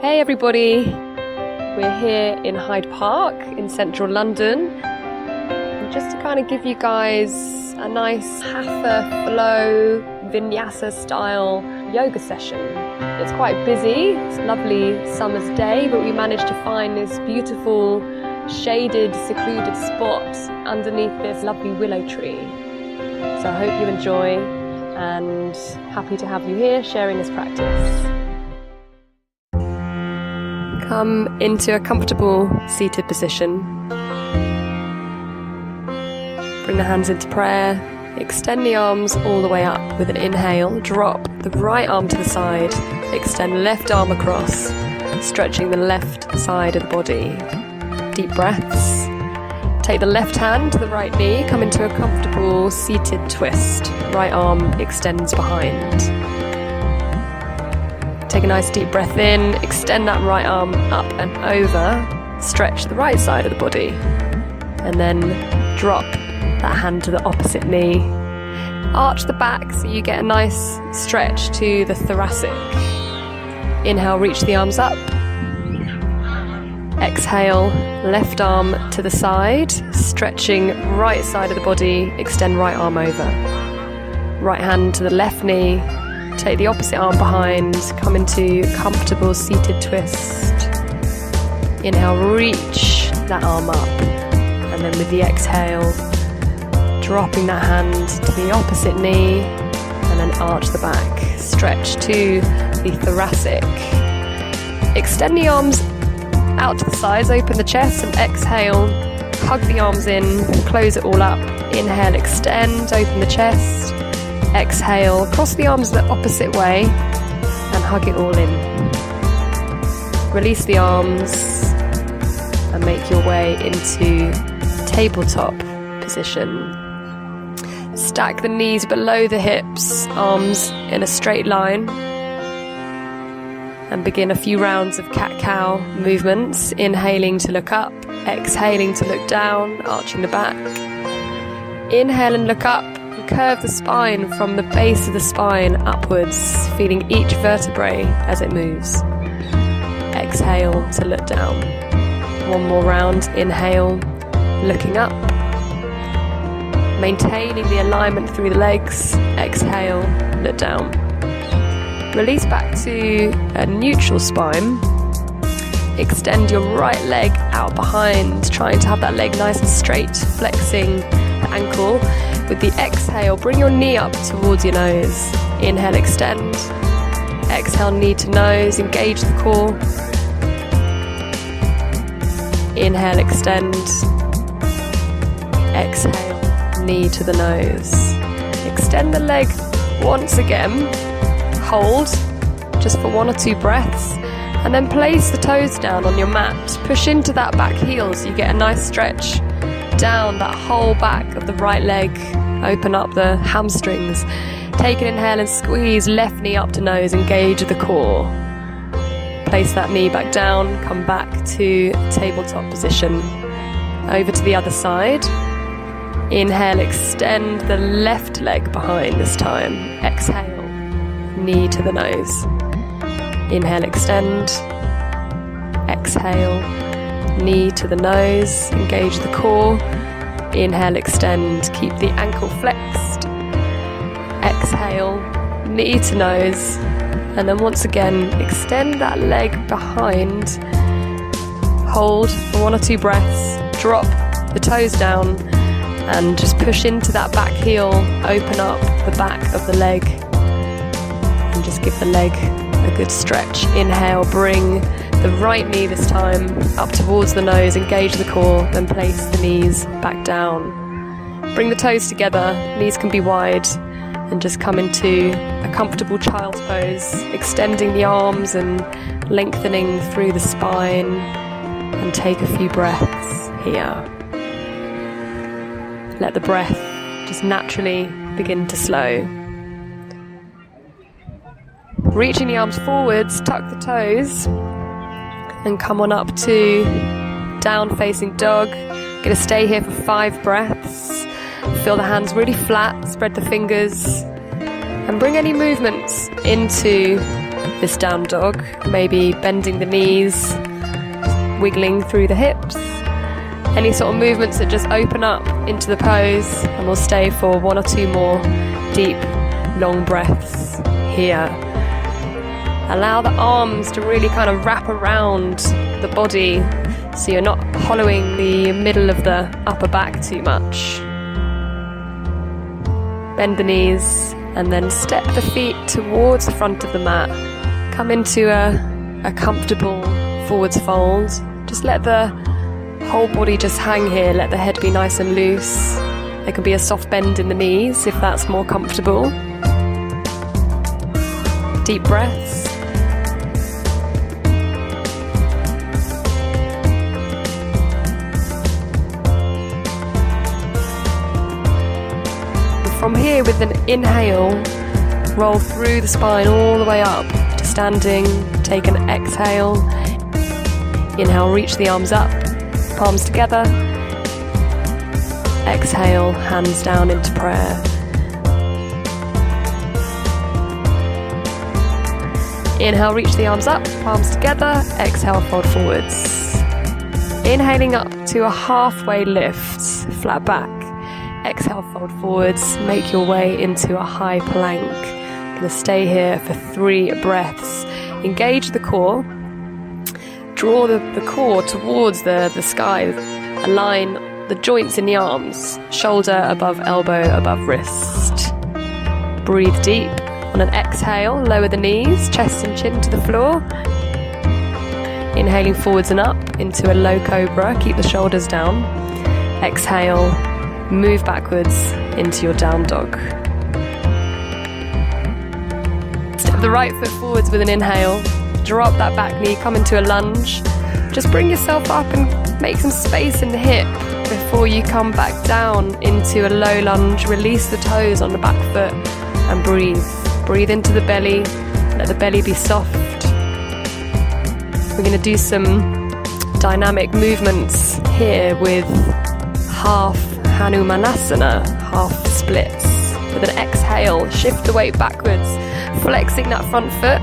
Hey everybody, we're here in Hyde Park in central London, and just to kind of give you guys a nice hatha flow vinyasa style yoga session. It's quite busy, it's a lovely summer's day, but we managed to find this beautiful shaded, secluded spot underneath this lovely willow tree. So I hope you enjoy, and happy to have you here sharing this practice. Come into a comfortable seated position. Bring the hands into prayer. Extend the arms all the way up with an inhale. Drop the right arm to the side. Extend left arm across, stretching the left side of the body. Deep breaths. Take the left hand to the right knee. Come into a comfortable seated twist. Right arm extends behind. Take a nice deep breath in, extend that right arm up and over, stretch the right side of the body, and then drop that hand to the opposite knee. Arch the back so you get a nice stretch to the thoracic. Inhale, reach the arms up. Exhale, left arm to the side, stretching right side of the body, extend right arm over. Right hand to the left knee. Take the opposite arm behind, come into comfortable seated twist. Inhale, reach that arm up, and then with the exhale, dropping that hand to the opposite knee, and then arch the back. Stretch to the thoracic. Extend the arms out to the sides, open the chest, and exhale, hug the arms in, close it all up. Inhale, extend, open the chest. Exhale, cross the arms the opposite way and hug it all in. Release the arms and make your way into tabletop position. Stack the knees below the hips, arms in a straight line, and begin a few rounds of cat-cow movements, inhaling to look up, exhaling to look down, arching the back. Inhale and look up. Curve the spine from the base of the spine upwards, feeling each vertebrae as it moves. Exhale to look down. One more round. Inhale, looking up. Maintaining the alignment through the legs. Exhale, look down. Release back to a neutral spine. Extend your right leg out behind, trying to have that leg nice and straight, flexing the ankle. With the exhale, bring your knee up towards your nose. Inhale, extend. Exhale, knee to nose, engage the core. Inhale, extend. Exhale, knee to the nose. Extend the leg once again. Hold, just for 1 or 2 breaths. And then place the toes down on your mat. Push into that back heel so you get a nice stretch down that whole back of the right leg. Open up the hamstrings. Take an inhale and squeeze left knee up to nose. Engage the core. Place that knee back down. Come back to tabletop position. Over to the other side. Inhale, extend the left leg behind this time. Exhale, knee to the nose. Inhale, extend. Exhale, knee to the nose. Engage the core. Inhale, extend. Keep the ankle flexed. Exhale, knee to nose. And then once again, extend that leg behind. Hold for 1 or 2 breaths. Drop the toes down and just push into that back heel. Open up the back of the leg and just give the leg a good stretch. Inhale, bring the right knee this time up towards the nose, engage the core, then place the knees back down. Bring the toes together, knees can be wide, and just come into a comfortable child's pose, extending the arms and lengthening through the spine, and take a few breaths here. Let the breath just naturally begin to slow. Reaching the arms forwards, tuck the toes, and come on up to down facing dog. Gonna stay here for 5 breaths. Feel the hands really flat, spread the fingers, and bring any movements into this down dog, maybe bending the knees, wiggling through the hips. Any sort of movements that just open up into the pose, and we'll stay for 1 or 2 more deep, long breaths here. Allow the arms to really kind of wrap around the body so you're not hollowing the middle of the upper back too much. Bend the knees and then step the feet towards the front of the mat. Come into a comfortable forwards fold. Just let the whole body just hang here. Let the head be nice and loose. There can be a soft bend in the knees if that's more comfortable. Deep breaths. From here, with an inhale, roll through the spine all the way up to standing. Take an exhale. Inhale, reach the arms up, palms together. Exhale, hands down into prayer. Inhale, reach the arms up, palms together. Exhale, fold forwards. Inhaling up to a halfway lift, flat back. Exhale, fold forwards, make your way into a high plank. Gonna stay here for 3 breaths. Engage the core. Draw the core towards the sky. Align the joints in the arms. Shoulder above elbow, above wrist. Breathe deep. On an exhale, lower the knees, chest and chin to the floor. Inhaling forwards and up into a low cobra. Keep the shoulders down. Exhale. Move backwards into your down dog. Step the right foot forwards with an inhale. Drop that back knee, come into a lunge. Just bring yourself up and make some space in the hip before you come back down into a low lunge. Release the toes on the back foot and breathe. Breathe into the belly. Let the belly be soft. We're going to do some dynamic movements here with half Hanumanasana, half splits. With an exhale, shift the weight backwards, flexing that front foot.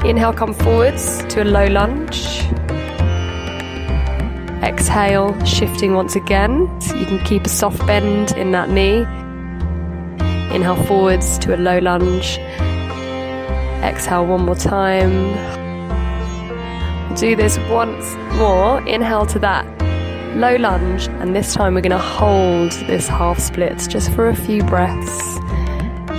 Inhale, come forwards to a low lunge. Exhale, shifting once again, so you can keep a soft bend in that knee. Inhale forwards to a low lunge. Exhale one more time. Do this once more. Inhale to that low lunge, and this time we're going to hold this half split just for a few breaths.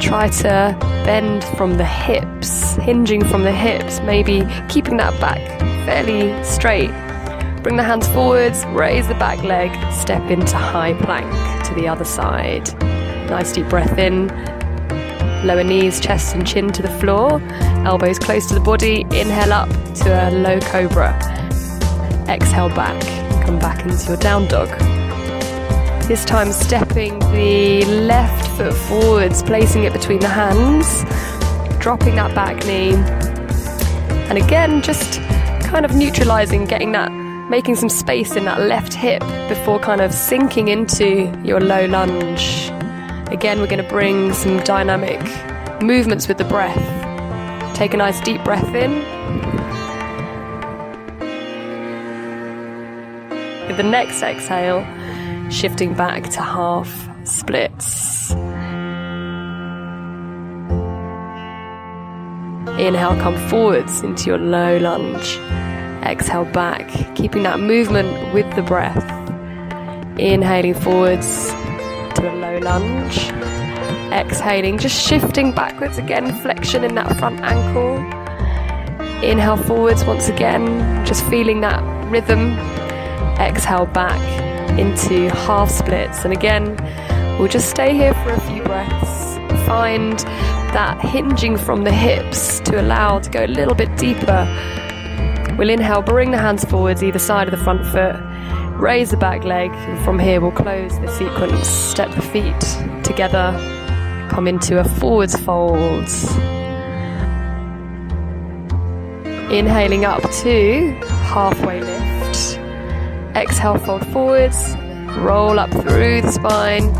Try to bend from the hips, hinging from the hips, maybe keeping that back fairly straight. Bring the hands forwards, raise the back leg, step into high plank to the other side. Nice deep breath in. Lower knees, chest and chin to the floor, elbows close to the body. Inhale up to a low cobra. Exhale back. Come back into your down dog. This time stepping the left foot forwards, placing it between the hands, dropping that back knee, and again just kind of neutralizing, getting that, making some space in that left hip before kind of sinking into your low lunge. Again, we're going to bring some dynamic movements with the breath. Take a nice deep breath in. With the next exhale, shifting back to half splits. Inhale, come forwards into your low lunge. Exhale back, keeping that movement with the breath. Inhaling forwards to a low lunge. Exhaling, just shifting backwards again, flexion in that front ankle. Inhale forwards once again, just feeling that rhythm. Exhale back into half splits, and again we'll just stay here for a few breaths. Find that hinging from the hips to allow to go a little bit deeper. We'll inhale, bring the hands forwards either side of the front foot, raise the back leg, and from here we'll close the sequence. Step the feet together, come into a forwards fold. Inhaling up to halfway lift. Exhale, fold forwards, roll up through the spine,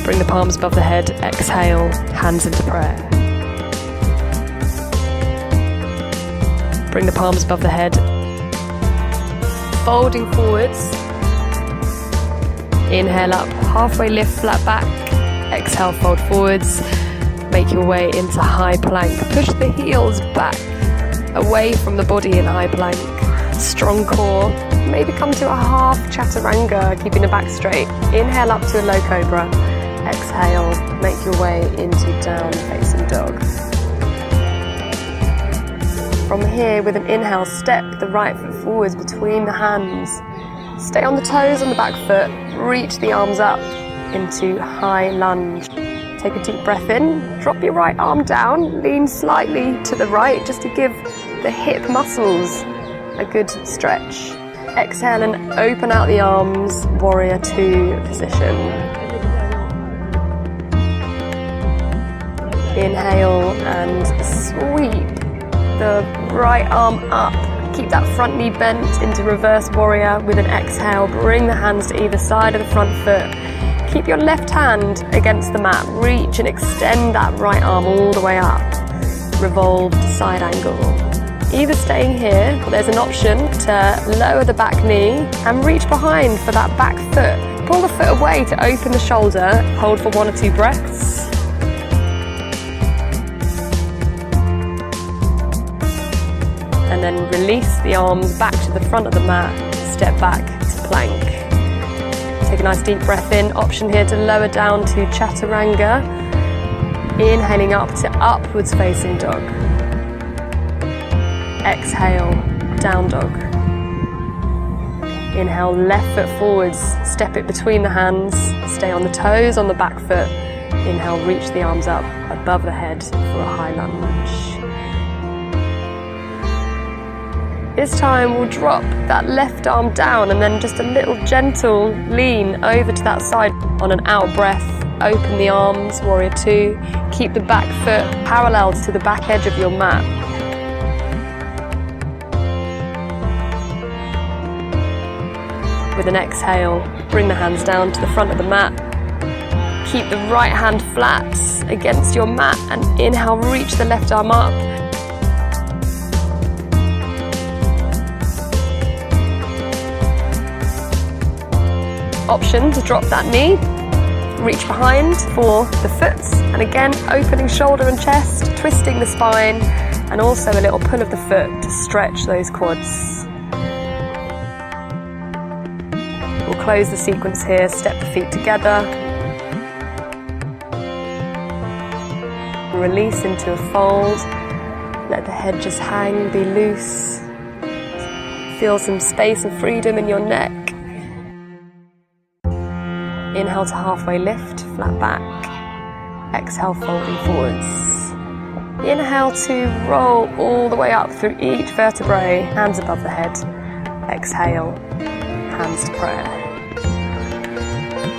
bring the palms above the head. Exhale, hands into prayer. Bring the palms above the head. Folding forwards. Inhale up, halfway lift, flat back. Exhale, fold forwards. Make your way into high plank. Push the heels back, away from the body in high plank. Strong core. Maybe come to a half chaturanga, keeping the back straight. Inhale up to a low cobra. Exhale, make your way into down facing dog. From here, with an inhale, step the right foot forwards between the hands. Stay on the toes on the back foot. Reach the arms up into high lunge. Take a deep breath in. Drop your right arm down. Lean slightly to the right just to give the hip muscles a good stretch. Exhale and open out the arms, warrior two position. Inhale and sweep the right arm up. Keep that front knee bent into reverse warrior. With an exhale, bring the hands to either side of the front foot. Keep your left hand against the mat. Reach and extend that right arm all the way up. Revolved side angle. Either staying here, or there's an option to lower the back knee and reach behind for that back foot. Pull the foot away to open the shoulder. Hold for 1 or 2 breaths. And then release the arms back to the front of the mat. Step back to plank. Take a nice deep breath in. Option here to lower down to chaturanga. Inhaling up to upwards facing dog. Exhale, down dog. Inhale, left foot forwards. Step it between the hands. Stay on the toes on the back foot. Inhale, reach the arms up above the head for a high lunge. This time we'll drop that left arm down and then just a little gentle lean over to that side. On an out breath, open the arms, warrior two. Keep the back foot parallel to the back edge of your mat. With an exhale, bring the hands down to the front of the mat. Keep the right hand flat against your mat and inhale, reach the left arm up. Option to drop that knee, reach behind for the foot, and again opening shoulder and chest, twisting the spine, and also a little pull of the foot to stretch those quads. We'll close the sequence here, step the feet together, release into a fold, let the head just hang, be loose, feel some space and freedom in your neck. Inhale to halfway lift, flat back. Exhale, folding forwards. Inhale to roll all the way up through each vertebrae, hands above the head. Exhale, hands to prayer.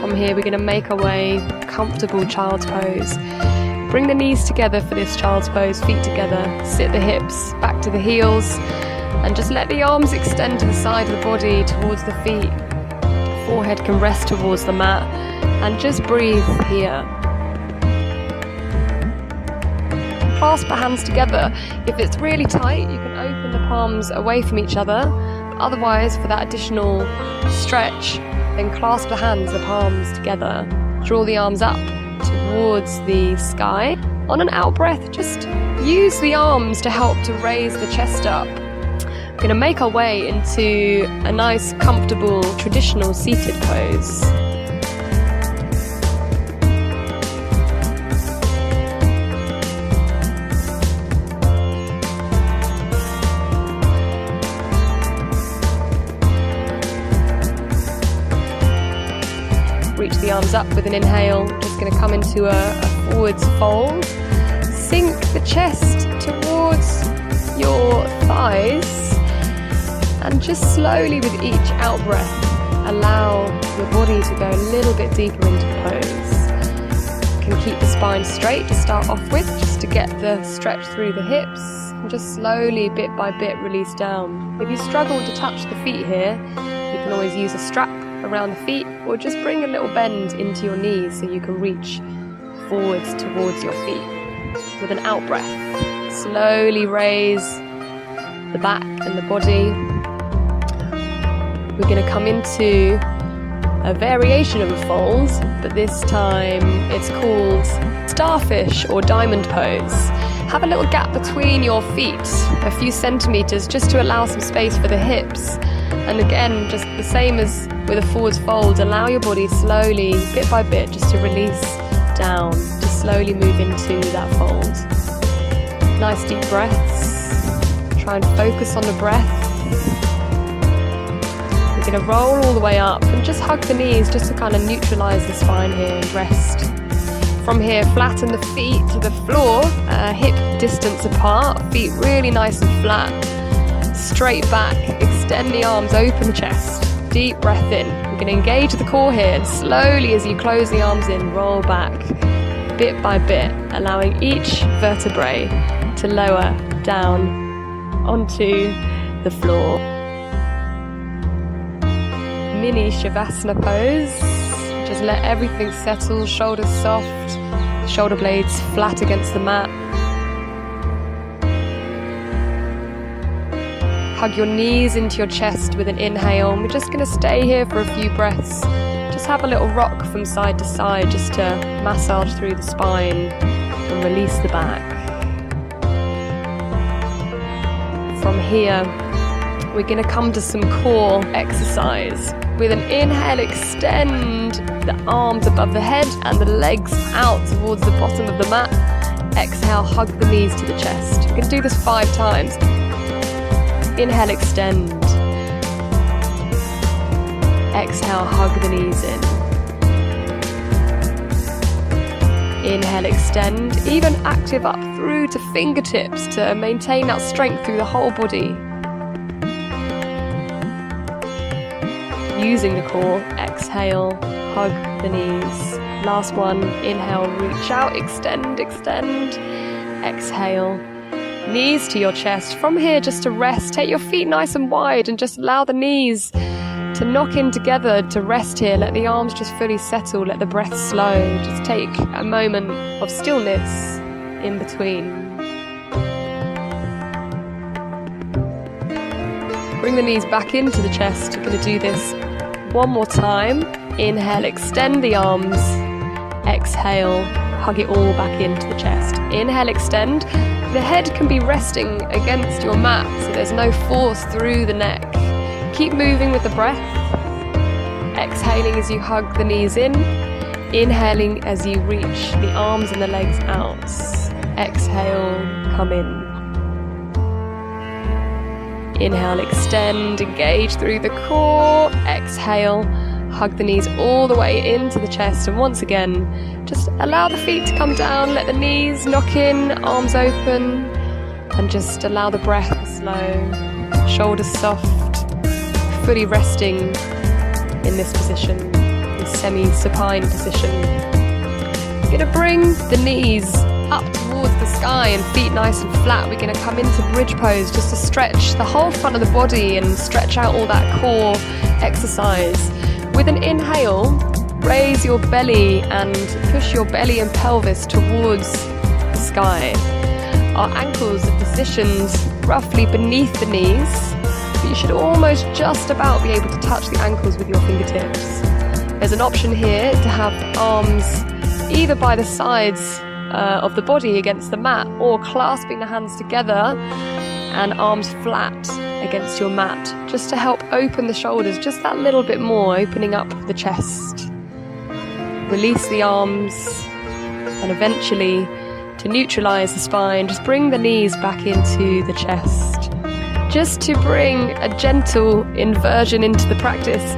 From here, we're going to make our way, comfortable child's pose. Bring the knees together for this child's pose, feet together. Sit the hips back to the heels, and just let the arms extend to the side of the body, towards the feet. Forehead can rest towards the mat, and just breathe here. Clasp the hands together. If it's really tight, you can open the palms away from each other. Otherwise, for that additional stretch, then clasp the hands, the palms together. Draw the arms up towards the sky. On an out breath, just use the arms to help to raise the chest up. We're going to make our way into a nice, comfortable, traditional seated pose. Reach the arms up with an inhale. Just going to come into a forwards fold. Sink the chest towards your thighs. And just slowly with each out breath, allow your body to go a little bit deeper into the pose. You can keep the spine straight to start off with, just to get the stretch through the hips. And just slowly, bit by bit, release down. If you struggle to touch the feet here, you can always use a strap around the feet, or just bring a little bend into your knees so you can reach forwards towards your feet. With an out breath, slowly raise the back and the body. We're going to come into a variation of a fold, but this time it's called starfish or diamond pose. Have a little gap between your feet, a few centimeters, just to allow some space for the hips. And again, just the same as with a forward fold, allow your body slowly, bit by bit, just to release down, to slowly move into that fold. Nice deep breaths. Try and focus on the breath. We're going to roll all the way up and just hug the knees just to kind of neutralize the spine here and rest. From here, flatten the feet to the floor, hip distance apart, feet really nice and flat. Straight back, extend the arms, open the chest. Deep breath in. We're going to engage the core here, and slowly as you close the arms in, roll back, bit by bit, allowing each vertebrae to lower down onto the floor. Mini Shavasana pose. Just let everything settle, shoulders soft, shoulder blades flat against the mat. Hug your knees into your chest with an inhale. And we're just going to stay here for a few breaths. Just have a little rock from side to side just to massage through the spine and release the back. From here, we're going to come to some core exercise. With an inhale, extend the arms above the head and the legs out towards the bottom of the mat. Exhale, hug the knees to the chest. You can do this 5 times. Inhale, extend. Exhale, hug the knees in. Inhale, extend. Even active up through to fingertips to maintain that strength through the whole body. Using the core, exhale, hug the knees. Last one, inhale, reach out, extend, extend. Exhale, knees to your chest. From here, just to rest, take your feet nice and wide and just allow the knees to knock in together, to rest here. Let the arms just fully settle, let the breath slow. Just take a moment of stillness in between. Bring the knees back into the chest. You're going to do this one more time. Inhale, extend the arms. Exhale, hug it all back into the chest. Inhale, extend. The head can be resting against your mat, so there's no force through the neck. Keep moving with the breath. Exhaling as you hug the knees in. Inhaling as you reach the arms and the legs out. Exhale, come in. Inhale, extend, engage through the core. Exhale, hug the knees all the way into the chest. And once again, just allow the feet to come down, let the knees knock in, arms open, and just allow the breath to slow. Shoulders soft, fully resting in this position, this semi-supine position. You're going to bring the knees up towards the sky and feet nice and flat. We're going to come into bridge pose just to stretch the whole front of the body and stretch out all that core exercise. With an inhale, raise your belly and push your belly and pelvis towards the sky. Our ankles are positioned roughly beneath the knees, but you should almost just about be able to touch the ankles with your fingertips. There's an option here to have arms either by the sides of the body against the mat, or clasping the hands together and arms flat against your mat, just to help open the shoulders just that little bit more, opening up the chest. Release the arms, and eventually, to neutralize the spine, just bring the knees back into the chest. Just to bring a gentle inversion into the practice,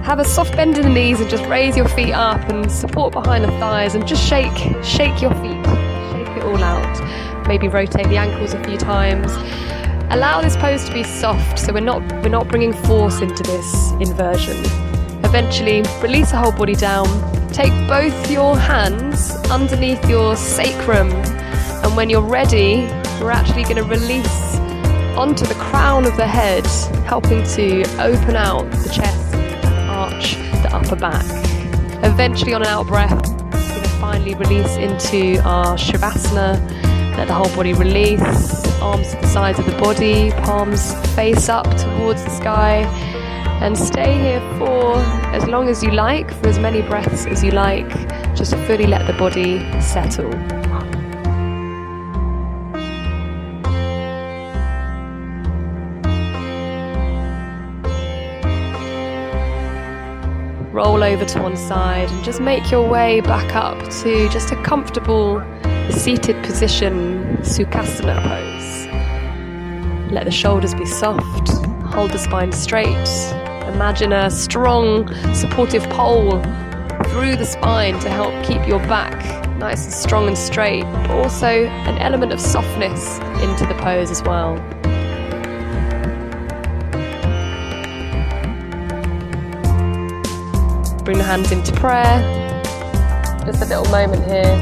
have a soft bend in the knees and just raise your feet up and support behind the thighs and just shake your feet, shake it all out. Maybe rotate the ankles a few times. Allow this pose to be soft, so we're not bringing force into this inversion. Eventually, release the whole body down. Take both your hands underneath your sacrum, and when you're ready, we're actually going to release onto the crown of the head, helping to open out the chest, arch the upper back. Eventually, on an out breath, we're going to finally release into our Shavasana Let the whole body release, arms to the sides of the body, palms face up towards the sky, and stay here for as long as you like, for as many breaths as you like, just to fully let the body settle. Roll over to one side and just make your way back up to just a comfortable seated position, Sukhasana pose. Let the shoulders be soft, hold the spine straight. Imagine a strong supportive pole through the spine to help keep your back nice and strong and straight, but also an element of softness into the pose as well. Bring the hands into prayer. Just a little moment here,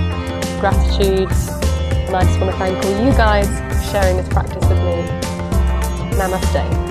gratitude, and I just want to thank all you guys for sharing this practice with me. Namaste.